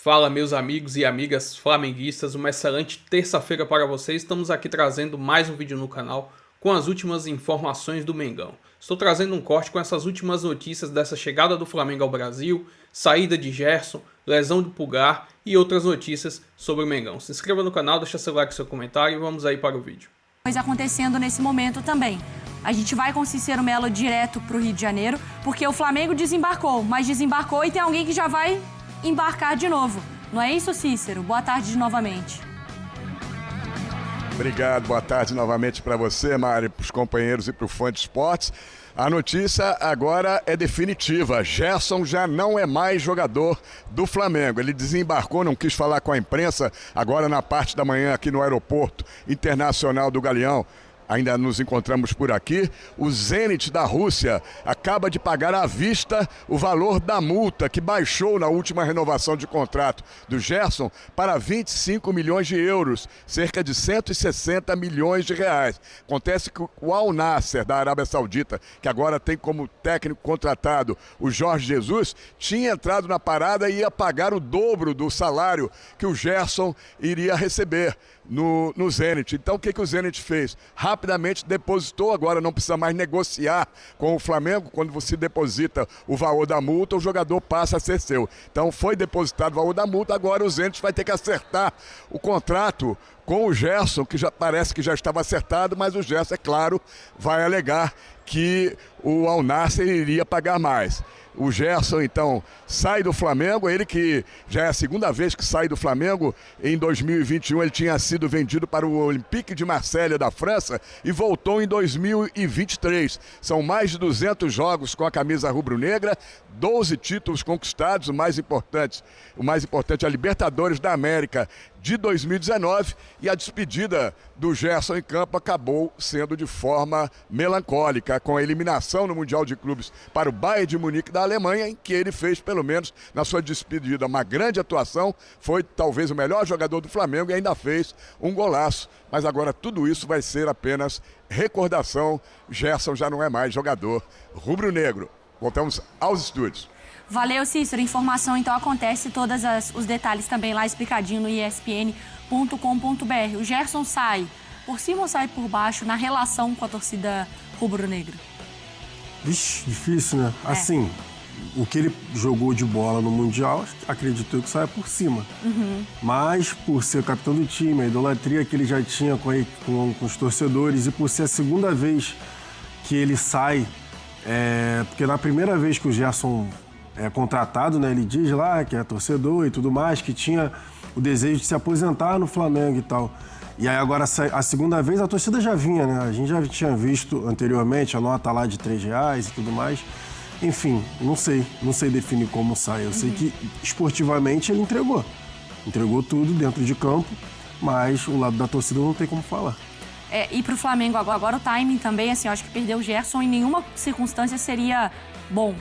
Fala, meus amigos e amigas flamenguistas, uma excelente terça-feira para vocês. Estamos aqui trazendo mais um vídeo no canal com as últimas informações do Mengão. Estou trazendo um corte com essas últimas notícias dessa chegada do Flamengo ao Brasil, saída de Gerson, lesão do Pulgar e outras notícias sobre o Mengão. Se inscreva no canal, deixa seu like e seu comentário e vamos aí para o vídeo. Coisa acontecendo nesse momento também. A gente vai com o Cícero Melo direto para o Rio de Janeiro, porque o Flamengo desembarcou, mas desembarcou e tem alguém que já vai embarcar de novo. Não é isso, Cícero? Boa tarde novamente. Obrigado, boa tarde novamente para você, Mari, para os companheiros e para o fã de esportes. A notícia agora é definitiva. Gerson já não é mais jogador do Flamengo. Ele desembarcou, não quis falar com a imprensa, agora na parte da manhã aqui no Aeroporto Internacional do Galeão. Ainda nos encontramos por aqui. O Zenit da Rússia acaba de pagar à vista o valor da multa que baixou na última renovação de contrato do Gerson para 25 milhões de euros, cerca de 160 milhões de reais. Acontece que o Al Nassr da Arábia Saudita, que agora tem como técnico contratado o Jorge Jesus, tinha entrado na parada e ia pagar o dobro do salário que o Gerson iria receber no Zenit. Então o que o Zenit fez? Rapidamente depositou, agora não precisa mais negociar com o Flamengo. Quando você deposita o valor da multa, o jogador passa a ser seu. Então foi depositado o valor da multa, agora o Zenit vai ter que acertar o contrato com o Gerson, que já parece que já estava acertado, mas o Gerson, é claro, vai alegar que o Al Nassr iria pagar mais. O Gerson, então, sai do Flamengo, ele que já é a segunda vez que sai do Flamengo. Em 2021 ele tinha sido vendido para o Olympique de Marselha da França e voltou em 2023. São mais de 200 jogos com a camisa rubro-negra, 12 títulos conquistados, o mais importante é a Libertadores da América de 2019, e a despedida do Gerson em campo acabou sendo de forma melancólica, com a eliminação no Mundial de Clubes para o Bayern de Munique da Alemanha, em que ele fez, pelo menos na sua despedida, uma grande atuação, foi talvez o melhor jogador do Flamengo e ainda fez um golaço, mas agora tudo isso vai ser apenas recordação. Gerson já não é mais jogador rubro-negro. Voltamos aos estúdios. Valeu, Cícero. Informação então acontece, todos os detalhes também lá explicadinho no espn.com.br. O Gerson sai por cima ou sai por baixo na relação com a torcida rubro-negra? Vixe, difícil, né? Assim, o que ele jogou de bola no Mundial, acreditou que saia por cima. Mas por ser capitão do time, a idolatria que ele já tinha com os torcedores e por ser a segunda vez que ele sai, porque na primeira vez que o Gerson é contratado, né, ele diz lá que é torcedor e tudo mais, que tinha o desejo de se aposentar no Flamengo e tal. E aí agora, a segunda vez, a torcida já vinha, né? A gente já tinha visto anteriormente a nota lá de R$3 e tudo mais. Enfim, não sei definir como sai. Eu sei que esportivamente ele entregou tudo dentro de campo, mas o lado da torcida não tem como falar. E pro Flamengo agora o timing também, assim, eu acho que perder o Gerson em nenhuma circunstância seria bom.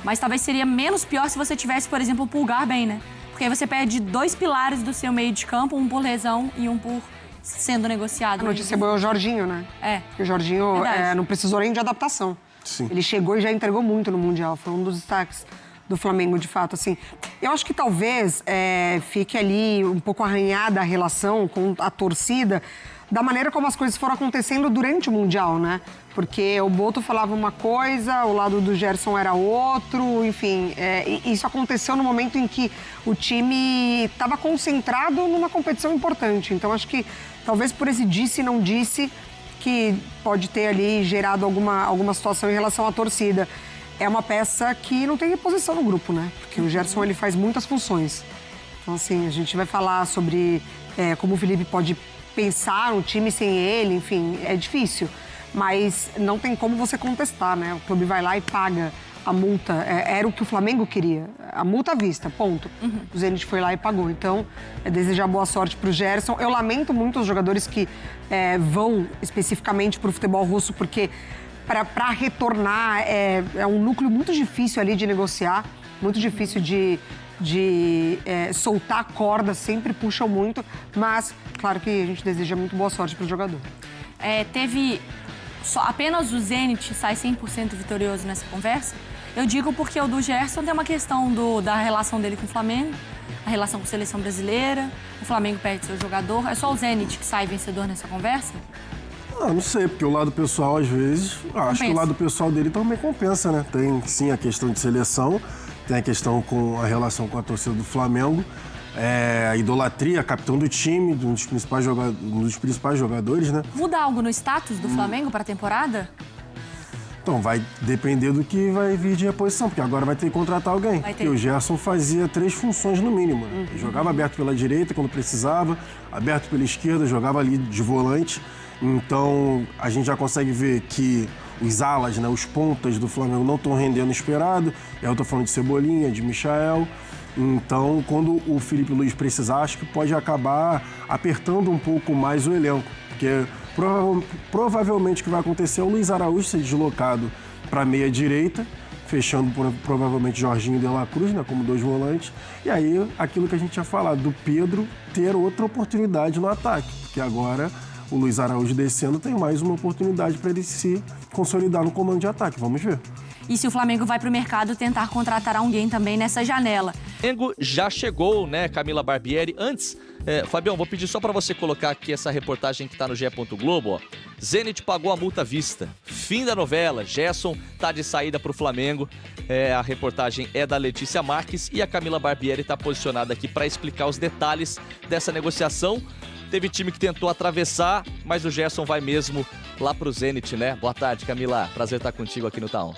Mas talvez seria menos pior se você tivesse, por exemplo, o Pulgar bem, né? Porque aí você perde dois pilares do seu meio de campo, um por lesão e um por sendo negociado. A notícia boa é o Jorginho, né? Porque o Jorginho não precisou nem de adaptação. Sim. Ele chegou e já entregou muito no Mundial. Foi um dos destaques do Flamengo, de fato, assim. Eu acho que talvez fique ali um pouco arranhada a relação com a torcida da maneira como as coisas foram acontecendo durante o Mundial, né? Porque o Boto falava uma coisa, o lado do Gerson era outro, enfim. Isso aconteceu no momento em que o time estava concentrado numa competição importante. Então, acho que talvez por esse disse e não disse que pode ter ali gerado alguma situação em relação à torcida. É uma peça que não tem reposição no grupo, né? Porque o Gerson, ele faz muitas funções. Então, assim, a gente vai falar sobre como o Felipe pode pensar um time sem ele, enfim, é difícil. Mas não tem como você contestar, né? O clube vai lá e paga a multa. Era o que o Flamengo queria. A multa à vista, ponto. O Zenit foi lá e pagou. Então, desejar boa sorte pro Gerson. Eu lamento muito os jogadores que vão especificamente pro futebol russo, porque para retornar é um núcleo muito difícil ali de negociar, muito difícil de soltar a corda, sempre puxam muito, mas claro que a gente deseja muito boa sorte para o jogador. Apenas o Zenit sai 100% vitorioso nessa conversa? Eu digo porque o do Gerson tem uma questão da relação dele com o Flamengo, a relação com a seleção brasileira, o Flamengo perde seu jogador. É só o Zenit que sai vencedor nessa conversa? Não sei, porque o lado pessoal, às vezes, acho que o lado pessoal dele também compensa, né? Tem, sim, a questão de seleção, tem a questão com a relação com a torcida do Flamengo, a idolatria, capitão do time, um dos principais jogadores, né? Muda algo no status do Flamengo para a temporada? Então, vai depender do que vai vir de reposição, porque agora vai ter que contratar alguém. Porque o Gerson fazia 3 funções no mínimo. Né? Ele jogava aberto pela direita quando precisava, aberto pela esquerda, jogava ali de volante. Então, a gente já consegue ver que os alas, né, os pontas do Flamengo não estão rendendo o esperado. Eu estou falando de Cebolinha, de Michael. Então, quando o Felipe Luiz precisar, acho que pode acabar apertando um pouco mais o elenco. Porque provavelmente o que vai acontecer é o Luiz Araújo ser deslocado para a meia-direita, fechando provavelmente Jorginho e De La Cruz, né, como 2 volantes. E aí, aquilo que a gente tinha falado, do Pedro ter outra oportunidade no ataque. Porque agora o Luiz Araújo descendo tem mais uma oportunidade para ele se consolidar no comando de ataque. Vamos ver. E se o Flamengo vai para o mercado tentar contratar alguém também nessa janela? O Flamengo já chegou, né, Camila Barbieri? Antes, Fabião, vou pedir só para você colocar aqui essa reportagem que está no GE. Globo. Ó. Zenit pagou a multa à vista. Fim da novela. Gerson tá de saída para o Flamengo. A reportagem é da Letícia Marques e a Camila Barbieri está posicionada aqui para explicar os detalhes dessa negociação. Teve time que tentou atravessar, mas o Gerson vai mesmo lá pro Zenit, né? Boa tarde, Camila. Prazer estar contigo aqui no Taon.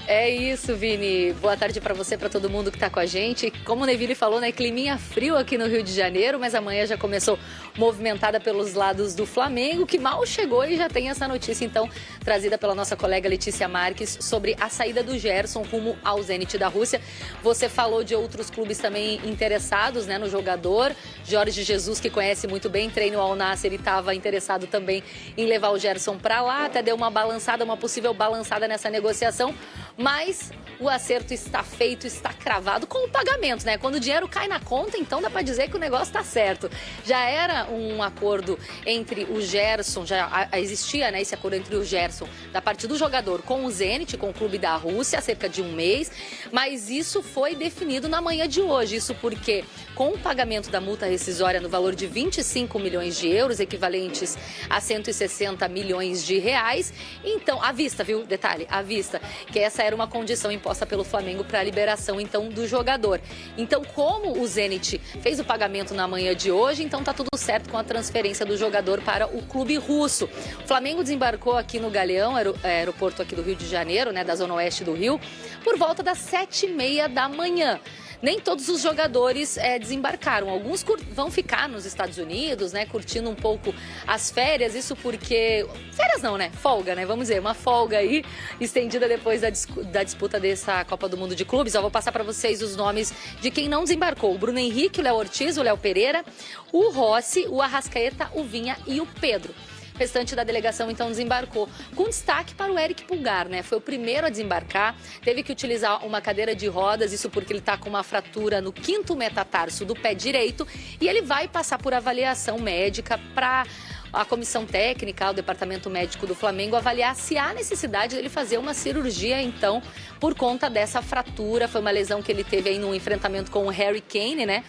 É isso, Vini. Boa tarde para você, para todo mundo que está com a gente. Como o Neville falou, né, climinha frio aqui no Rio de Janeiro, mas amanhã já começou movimentada pelos lados do Flamengo, que mal chegou e já tem essa notícia, então, trazida pela nossa colega Letícia Marques sobre a saída do Gerson rumo ao Zenit da Rússia. Você falou de outros clubes também interessados, né, no jogador. Jorge Jesus, que conhece muito bem, treina o Al Nassr, ele estava interessado também em levar o Gerson para lá, até deu uma balançada, uma possível balançada nessa negociação. Mas o acerto está feito, está cravado com o pagamento, né? Quando o dinheiro cai na conta, então dá para dizer que o negócio está certo. Já era um acordo entre o Gerson, já existia, né, esse acordo entre o Gerson, da parte do jogador com o Zenit, com o clube da Rússia, há cerca de 1 mês, mas isso foi definido na manhã de hoje. Isso porque, com o pagamento da multa rescisória no valor de 25 milhões de euros, equivalentes a 160 milhões de reais, então, à vista, viu? Detalhe, à vista, que essa era uma condição imposta pelo Flamengo para a liberação, então, do jogador. Então, como o Zenit fez o pagamento na manhã de hoje, então tá tudo certo com a transferência do jogador para o clube russo. O Flamengo desembarcou aqui no Galeão, aeroporto aqui do Rio de Janeiro, né, da zona oeste do Rio, por volta das 7h30 da manhã. Nem todos os jogadores desembarcaram. Alguns vão ficar nos Estados Unidos, né, curtindo um pouco as férias. Isso porque... Férias não, né? Folga, né? Vamos dizer, uma folga aí, estendida depois da disputa dessa Copa do Mundo de Clubes. Eu vou passar para vocês os nomes de quem não desembarcou. O Bruno Henrique, o Léo Ortiz, o Léo Pereira, o Rossi, o Arrascaeta, o Vinha e o Pedro. O restante da delegação, então, desembarcou. Com destaque para o Eric Pulgar, né? Foi o primeiro a desembarcar. Teve que utilizar uma cadeira de rodas, isso porque ele está com uma fratura no 5º metatarso do pé direito. E ele vai passar por avaliação médica para a comissão técnica, o departamento médico do Flamengo, avaliar se há necessidade dele fazer uma cirurgia, então, por conta dessa fratura. Foi uma lesão que ele teve aí no enfrentamento com o Harry Kane, né?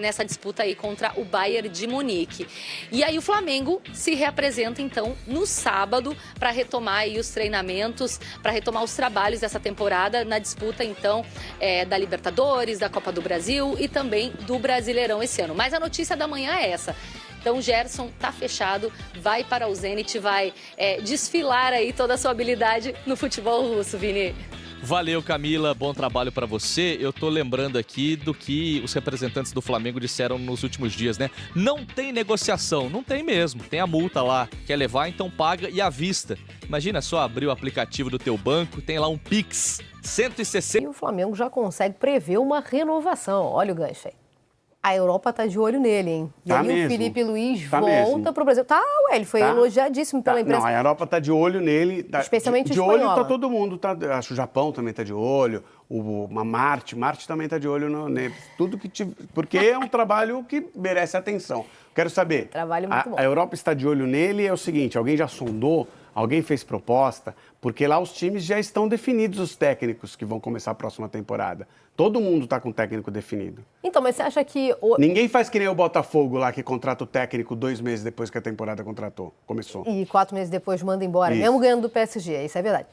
Nessa disputa aí contra o Bayern de Munique. E aí o Flamengo se reapresenta, então, no sábado para retomar aí os treinamentos, para retomar os trabalhos dessa temporada na disputa, então, da Libertadores, da Copa do Brasil e também do Brasileirão esse ano. Mas a notícia da manhã é essa. Então, o Gerson tá fechado, vai para o Zenit, vai desfilar aí toda a sua habilidade no futebol russo, Vini. Valeu, Camila. Bom trabalho para você. Eu tô lembrando aqui do que os representantes do Flamengo disseram nos últimos dias, né? Não tem negociação. Não tem mesmo. Tem a multa lá. Quer levar, então paga e à vista. Imagina só abrir o aplicativo do teu banco, tem lá um Pix, 160... E o Flamengo já consegue prever uma renovação. Olha o gancho aí. A Europa tá de olho nele, hein? E aí mesmo. O Felipe Luiz volta pro Brasil. Tá, ué, ele foi elogiadíssimo pela imprensa. Não, a Europa tá de olho nele. Especialmente de olho tá todo mundo. Tá, acho que o Japão também tá de olho. Marte também tá de olho nele. Tudo que porque é um trabalho que merece atenção. Quero saber. Trabalho muito bom. A Europa está de olho nele. É o seguinte, alguém já sondou Alguém fez proposta? Porque lá os times já estão definidos, os técnicos que vão começar a próxima temporada. Todo mundo está com o técnico definido. Então, mas você acha que... Ninguém faz que nem o Botafogo lá, que contrata o técnico 2 meses depois que a temporada começou. E 4 meses depois manda embora, Isso. mesmo ganhando do PSG, isso é verdade.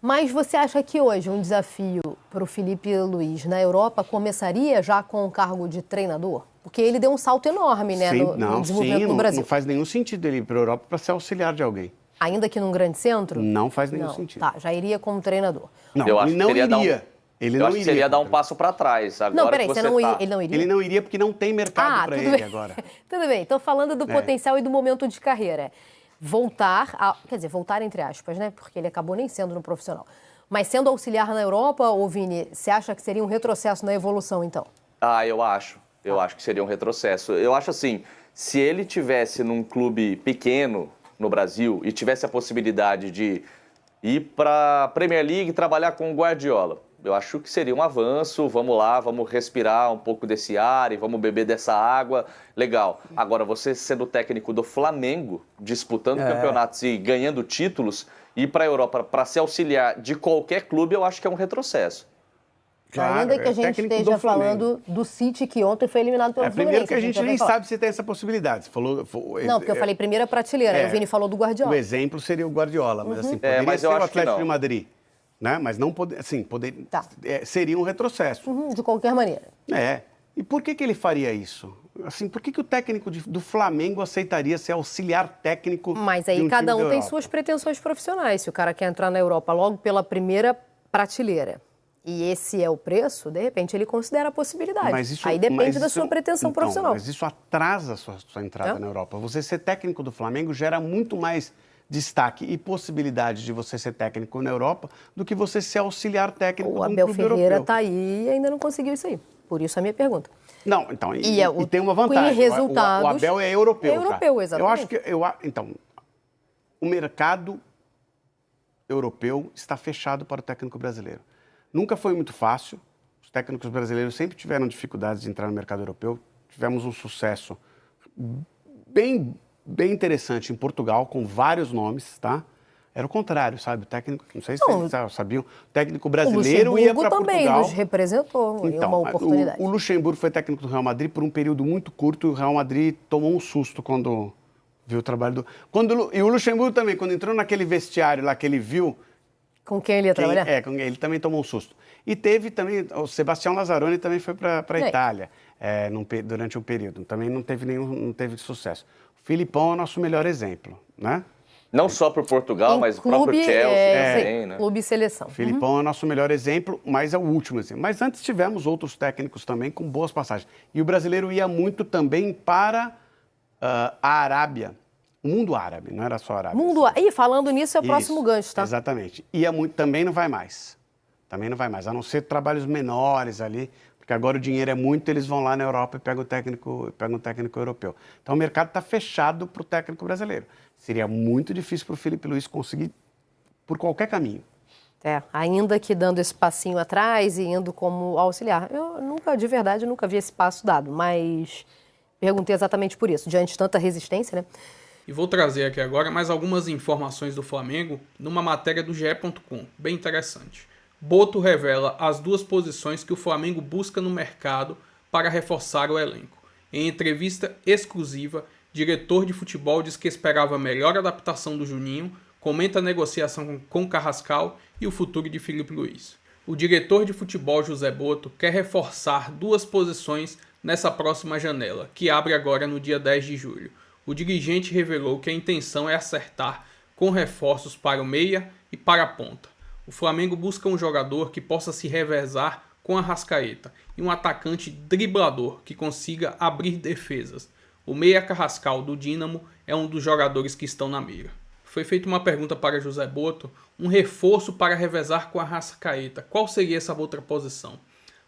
Mas você acha que hoje um desafio para o Filipe Luís na Europa começaria já com o cargo de treinador? Porque ele deu um salto enorme, né, no desenvolvimento do Brasil. Não faz nenhum sentido ele ir para a Europa para ser auxiliar de alguém. Ainda que num grande centro? Não faz nenhum sentido. Tá, já iria como treinador. Não, eu acho ele não que iria. Ele eu não acho que iria. seria dar um passo para trás. Agora Não, peraí, que ele não iria? Ele não iria porque não tem mercado para ele bem. agora. Tudo bem, então falando do potencial e do momento de carreira. Voltar entre aspas, né? Porque ele acabou nem sendo no profissional. Mas sendo auxiliar na Europa, ô Vini, você acha que seria um retrocesso na evolução, então? Eu acho. Eu acho que seria um retrocesso. Eu acho assim, se ele tivesse num clube pequeno no Brasil e tivesse a possibilidade de ir para a Premier League e trabalhar com o Guardiola, eu acho que seria um avanço. Vamos lá, vamos respirar um pouco desse ar e vamos beber dessa água. Legal. Agora, você sendo técnico do Flamengo, disputando campeonatos e ganhando títulos, ir para a Europa para ser auxiliar de qualquer clube, eu acho que é um retrocesso. Claro, ainda que a gente esteja falando do City, que ontem foi eliminado pelo Fluminense. Primeiro que a gente nem sabe se tem essa possibilidade. Você falou, não, porque eu falei primeira prateleira, aí o Vini falou do Guardiola. O exemplo seria o Guardiola, mas assim, poderia ser o Atlético de Madrid. Né? Mas não poder, assim, seria um retrocesso. De qualquer maneira. E por que ele faria isso? Assim, por que o técnico do Flamengo aceitaria ser auxiliar técnico? Mas aí cada um tem suas pretensões profissionais. Se o cara quer entrar na Europa logo pela primeira prateleira e esse é o preço, de repente ele considera a possibilidade. Aí depende da sua pretensão profissional. Mas isso atrasa a sua entrada na Europa. Você ser técnico do Flamengo gera muito mais destaque e possibilidade de você ser técnico na Europa do que você ser auxiliar técnico de um clube europeu. O Abel Ferreira está aí e ainda não conseguiu isso aí. Por isso a minha pergunta. Não, então, e tem uma vantagem. O Abel é europeu. É europeu, exatamente. Eu acho que, então, o mercado europeu está fechado para o técnico brasileiro. Nunca foi muito fácil. Os técnicos brasileiros sempre tiveram dificuldades de entrar no mercado europeu. Tivemos um sucesso bem interessante em Portugal, com vários nomes, tá? Era o contrário, sabe? O técnico, não sei se vocês sabiam, o técnico brasileiro ia para Portugal. O Luxemburgo também nos representou em uma oportunidade. O Luxemburgo foi técnico do Real Madrid por um período muito curto e o Real Madrid tomou um susto quando viu o trabalho do... E o Luxemburgo também, quando entrou naquele vestiário lá que ele viu... Com quem ele ia trabalhar? Ele também tomou um susto. E teve também, o Sebastião Lazzaroni também foi para a Itália durante um período. Também não teve sucesso. O Filipão é o nosso melhor exemplo, né? Não só para o Portugal, mas o próprio Chelsea também, né? Clube e seleção. O Filipão é o nosso melhor exemplo, mas é o último exemplo. Mas antes tivemos outros técnicos também com boas passagens. E o brasileiro ia muito também para a Arábia. O mundo árabe, não era só a Arábia. E falando nisso, é o próximo gancho, tá? Exatamente. Ia muito, também não vai mais. Também não vai mais, a não ser trabalhos menores ali, porque agora o dinheiro é muito, eles vão lá na Europa e pegam um técnico europeu. Então o mercado está fechado para o técnico brasileiro. Seria muito difícil para o Filipe Luís conseguir por qualquer caminho. Ainda que dando esse passinho atrás e indo como auxiliar. Eu de verdade, nunca vi esse passo dado, mas perguntei exatamente por isso, diante de tanta resistência, né? E vou trazer aqui agora mais algumas informações do Flamengo numa matéria do GE.com, bem interessante. Boto revela as 2 posições que o Flamengo busca no mercado para reforçar o elenco. Em entrevista exclusiva, diretor de futebol diz que esperava melhor adaptação do Juninho, comenta a negociação com Carrascal e o futuro de Filipe Luís. O diretor de futebol José Boto quer reforçar 2 posições nessa próxima janela, que abre agora no dia 10 de julho. O dirigente revelou que a intenção é acertar com reforços para o meia e para a ponta. O Flamengo busca um jogador que possa se revezar com a Arrascaeta e um atacante driblador que consiga abrir defesas. O meia Carrascal do Dínamo é um dos jogadores que estão na mira. Foi feita uma pergunta para José Boto, um reforço para revezar com a Arrascaeta. Qual seria essa outra posição?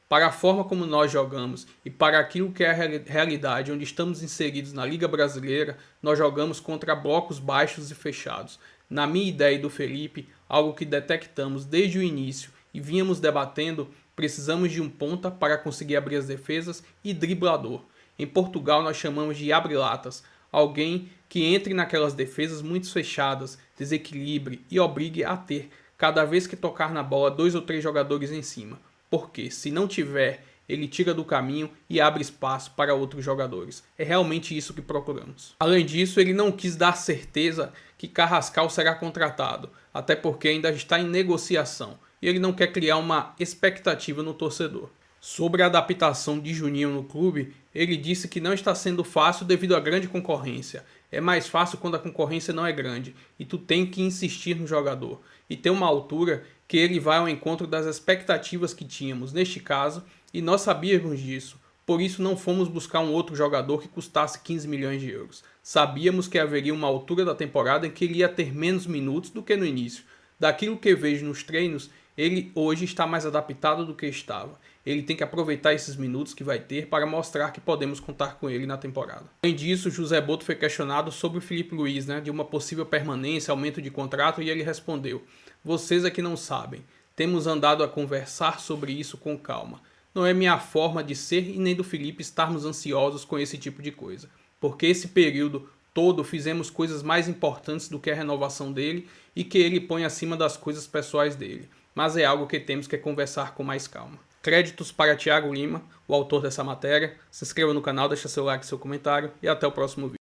Para a forma como nós jogamos e para aquilo que é a realidade onde estamos inseridos na Liga Brasileira, nós jogamos contra blocos baixos e fechados. Na minha ideia e do Felipe, algo que detectamos desde o início e vínhamos debatendo, precisamos de um ponta para conseguir abrir as defesas e driblador. Em Portugal nós chamamos de abre-latas, alguém que entre naquelas defesas muito fechadas, desequilibre e obrigue a ter, cada vez que tocar na bola, 2 ou 3 jogadores em cima. Porque, se não tiver, ele tira do caminho e abre espaço para outros jogadores. É realmente isso que procuramos. Além disso, ele não quis dar certeza que Carrascal será contratado, até porque ainda está em negociação, e ele não quer criar uma expectativa no torcedor. Sobre a adaptação de Juninho no clube, ele disse que não está sendo fácil devido à grande concorrência. É mais fácil quando a concorrência não é grande, e tu tem que insistir no jogador, e ter uma altura que ele vai ao encontro das expectativas que tínhamos neste caso, e nós sabíamos disso, por isso não fomos buscar um outro jogador que custasse 15 milhões de euros. Sabíamos que haveria uma altura da temporada em que ele ia ter menos minutos do que no início. Daquilo que vejo nos treinos, ele hoje está mais adaptado do que estava. Ele tem que aproveitar esses minutos que vai ter para mostrar que podemos contar com ele na temporada. Além disso, José Boto foi questionado sobre o Filipe Luís, de uma possível permanência, aumento de contrato, e ele respondeu: "Vocês é que não sabem. Temos andado a conversar sobre isso com calma. Não é minha forma de ser e nem do Filipe estarmos ansiosos com esse tipo de coisa. Porque esse período todo fizemos coisas mais importantes do que a renovação dele e que ele põe acima das coisas pessoais dele. Mas é algo que temos que conversar com mais calma." Créditos para Thiago Lima, o autor dessa matéria. Se inscreva no canal, deixa seu like e seu comentário e até o próximo vídeo.